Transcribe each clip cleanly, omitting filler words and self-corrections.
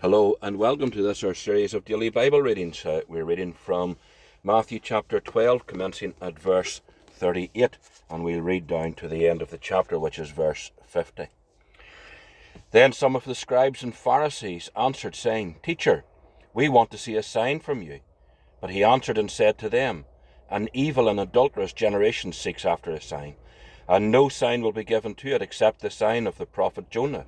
Hello and welcome to this our series of daily Bible readings. We're reading from Matthew chapter 12, commencing at verse 38, and we'll read down to the end of the chapter, which is verse 50. Then some of the scribes and Pharisees answered, saying, Teacher, we want to see a sign from you. But he answered and said to them, An evil and adulterous generation seeks after a sign, and no sign will be given to it except the sign of the prophet Jonah.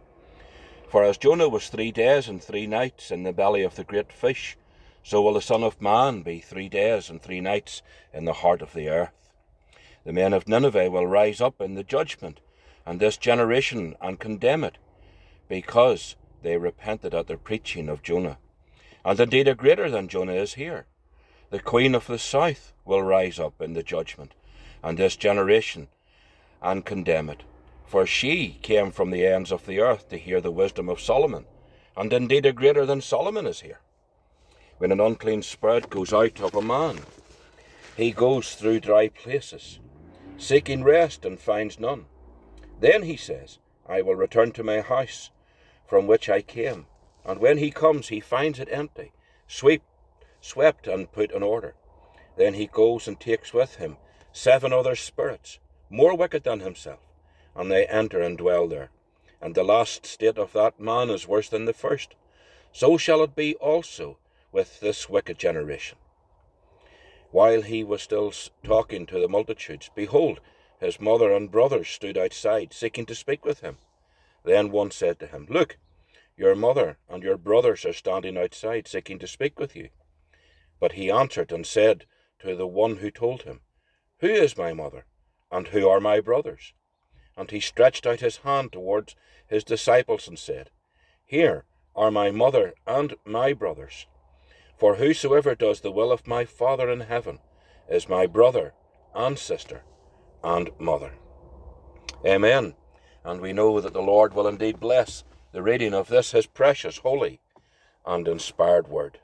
For as Jonah was 3 days and 3 nights in the belly of the great fish, so will the Son of Man be 3 days and 3 nights in the heart of the earth. The men of Nineveh will rise up in the judgment, and this generation, and condemn it, because they repented at the preaching of Jonah. And indeed a greater than Jonah is here. The queen of the south will rise up in the judgment, and this generation, and condemn it. For she came from the ends of the earth to hear the wisdom of Solomon, and indeed a greater than Solomon is here. When an unclean spirit goes out of a man, he goes through dry places, seeking rest and finds none. Then he says, I will return to my house from which I came. And when he comes, he finds it empty, swept and put in order. Then he goes and takes with him 7 other spirits, more wicked than himself, and they enter and dwell there. And the last state of that man is worse than the first. So shall it be also with this wicked generation. While he was still talking to the multitudes, behold, his mother and brothers stood outside, seeking to speak with him. Then one said to him, Look, your mother and your brothers are standing outside, seeking to speak with you. But he answered and said to the one who told him, Who is my mother, and who are my brothers? And he stretched out his hand towards his disciples and said, Here are my mother and my brothers. For whosoever does the will of my Father in heaven is my brother and sister and mother. Amen. And we know that the Lord will indeed bless the reading of this his precious, holy, and inspired word.